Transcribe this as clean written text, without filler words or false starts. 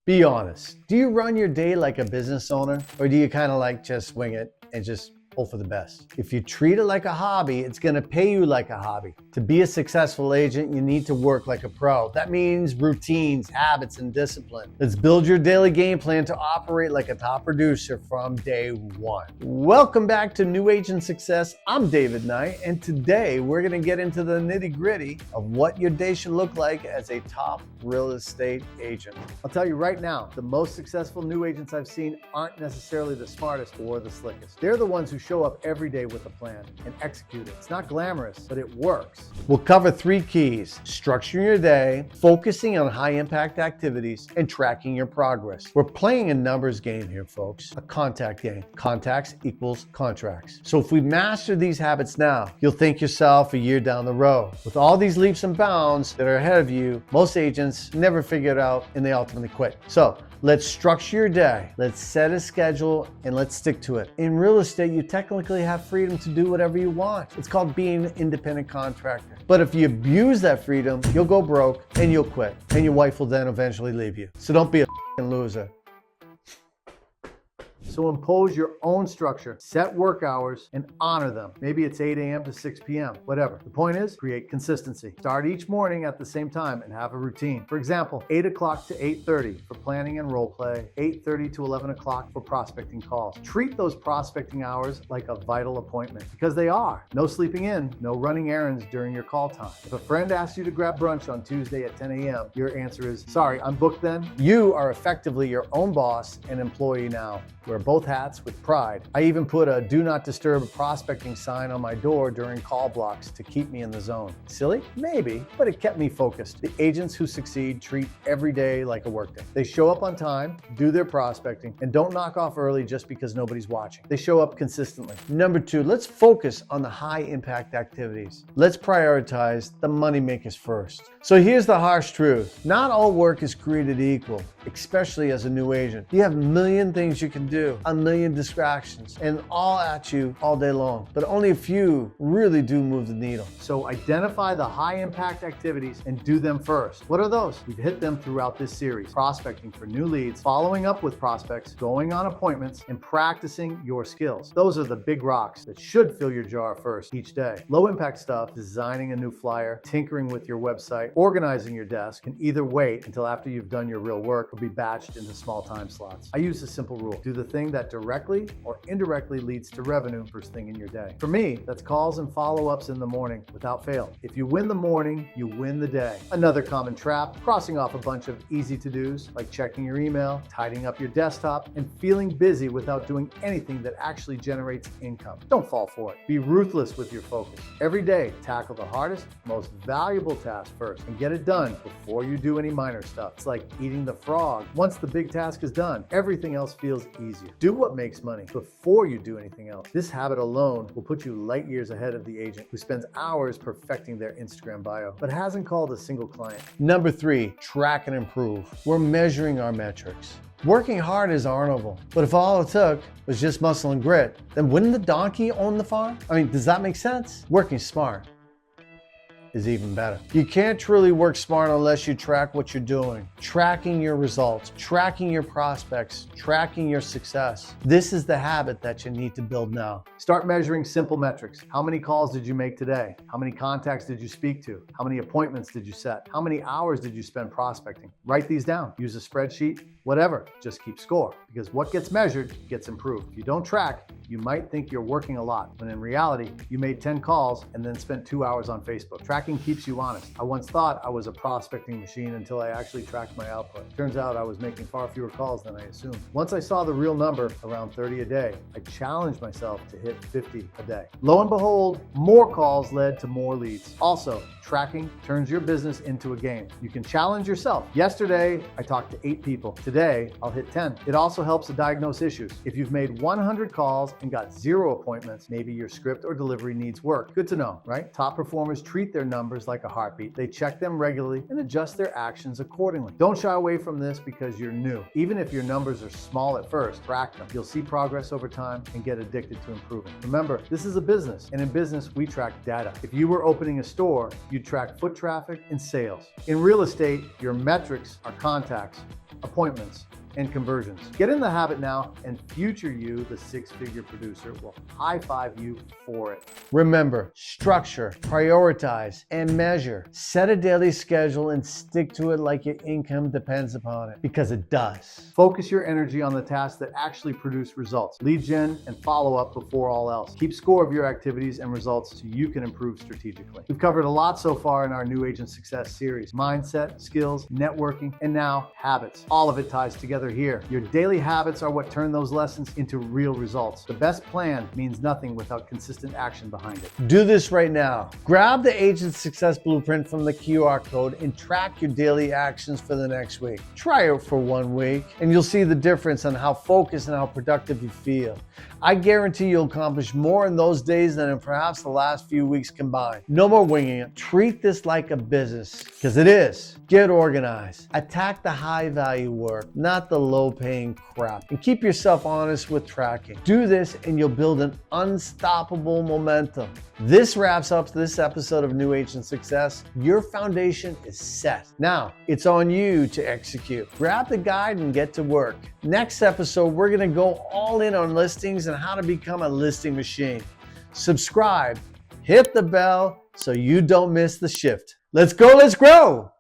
Be honest. Do you run your day like a business owner, or do you kind of like just swing it and just hope for the best? If you treat it like a hobby, it's going to pay you like a hobby. To be a successful agent, you need to work like a pro. That means routines, habits, and discipline. Let's build your daily game plan to operate like a top producer from day one. Welcome back to New Agent Success. I'm David Knight, and today we're going to get into the nitty-gritty of what your day should look like as a top real estate agent. I'll tell you right now, the most successful new agents I've seen aren't necessarily the smartest or the slickest. They're the ones who show up every day with a plan and execute it. It's not glamorous, but it works. We'll cover three keys: structuring your day, focusing on high impact activities, and tracking your progress. We're playing a numbers game here, folks, a contact game. Contacts equals contracts. So if we master these habits now, you'll thank yourself a year down the road. With all these leaps and bounds that are ahead of you, most agents never figure it out and they ultimately quit. So let's structure your day, let's set a schedule, and let's stick to it. In real estate, you technically have freedom to do whatever you want. It's called being an independent contractor. But if you abuse that freedom, you'll go broke and you'll quit. And your wife will then eventually leave you. So don't be a loser. So impose your own structure, set work hours, and honor them. Maybe it's 8 a.m. to 6 p.m., whatever. The point is, create consistency. Start each morning at the same time and have a routine. For example, 8 o'clock to 8:30 for planning and role play, 8:30 to 11 o'clock for prospecting calls. Treat those prospecting hours like a vital appointment, because they are. No sleeping in, no running errands during your call time. If a friend asks you to grab brunch on Tuesday at 10 a.m., your answer is, sorry, I'm booked then. You are effectively your own boss and employee now. Wear both hats with pride. I even put a do not disturb prospecting sign on my door during call blocks to keep me in the zone. Silly? Maybe, but it kept me focused. The agents who succeed treat every day like a workday. They show up on time, do their prospecting, and don't knock off early just because nobody's watching. They show up consistently. Number two, let's focus on the high impact activities. Let's prioritize the money makers first. So here's the harsh truth. Not all work is created equal, especially as a new agent. You have a million things you can do, a million distractions, and all at you all day long. But only a few really do move the needle. So identify the high impact activities and do them first. What are those? We've hit them throughout this series: prospecting for new leads, following up with prospects, going on appointments, and practicing your skills. Those are the big rocks that should fill your jar first each day. Low impact stuff, designing a new flyer, tinkering with your website, organizing your desk, can either wait until after you've done your real work or be batched into small time slots. I use a simple rule: do the thing that directly or indirectly leads to revenue first thing in your day. For me, that's calls and follow-ups in the morning without fail. If you win the morning, you win the day. Another common trap: crossing off a bunch of easy to-dos like checking your email, tidying up your desktop, and feeling busy without doing anything that actually generates income. Don't fall for it. Be ruthless with your focus. Every day, tackle the hardest, most valuable task first and get it done before you do any minor stuff. It's like eating the frog. Once the big task is done, everything else feels easier. Do what makes money before you do anything else. This habit alone will put you light years ahead of the agent who spends hours perfecting their Instagram bio, but hasn't called a single client. Number three, track and improve. We're measuring our metrics. Working hard is honorable, but if all it took was just muscle and grit, then wouldn't the donkey own the farm? I mean, does that make sense? Working smart is even better. You can't truly work smart unless you track what you're doing. Tracking your results, tracking your prospects, tracking your success. This is the habit that you need to build now. Start measuring simple metrics. How many calls did you make today? How many contacts did you speak to? How many appointments did you set? How many hours did you spend prospecting? Write these down. Use a spreadsheet, whatever. Just keep score, because what gets measured gets improved. If you don't track, you might think you're working a lot, when in reality, you made 10 calls and then spent 2 hours on Facebook. Tracking keeps you honest. I once thought I was a prospecting machine until I actually tracked my output. Turns out I was making far fewer calls than I assumed. Once I saw the real number, around 30 a day, I challenged myself to hit 50 a day. Lo and behold, more calls led to more leads. Also, tracking turns your business into a game. You can challenge yourself. Yesterday, I talked to 8 people. Today, I'll hit 10. It also helps to diagnose issues. If you've made 100 calls and got 0 appointments, maybe your script or delivery needs work. Good to know, right? Top performers treat their numbers like a heartbeat. They check them regularly and adjust their actions accordingly. Don't shy away from this because you're new. Even if your numbers are small at first, track them. You'll see progress over time and get addicted to improving. Remember, this is a business, and in business, we track data. If you were opening a store, you'd track foot traffic and sales. In real estate, your metrics are contacts appointments, and conversions. Get in the habit now, and future you, the six-figure producer, will high-five you for it. Remember, structure, prioritize, and measure. Set a daily schedule and stick to it like your income depends upon it, because it does. Focus your energy on the tasks that actually produce results. Lead gen and follow up before all else. Keep score of your activities and results so you can improve strategically. We've covered a lot so far in our New Agent Success series: mindset, skills, networking, and now habits. All of it ties together here. Your daily habits are what turn those lessons into real results. The best plan means nothing without consistent action behind it. Do this right now. Grab the Agent Success Blueprint from the QR code and track your daily actions for the next week. Try it for 1 week and you'll see the difference on how focused and how productive you feel. I guarantee you'll accomplish more in those days than in perhaps the last few weeks combined. No more winging it. Treat this like a business, because it is. Get organized. Attack the high value work, not the low paying crap. And keep yourself honest with tracking. Do this and you'll build an unstoppable momentum. This wraps up this episode of New Agent Success. Your foundation is set. Now it's on you to execute. Grab the guide and get to work. Next episode, we're going to go all in on listings and how to become a listing machine. Subscribe, hit the bell so you don't miss the shift. Let's go, let's grow.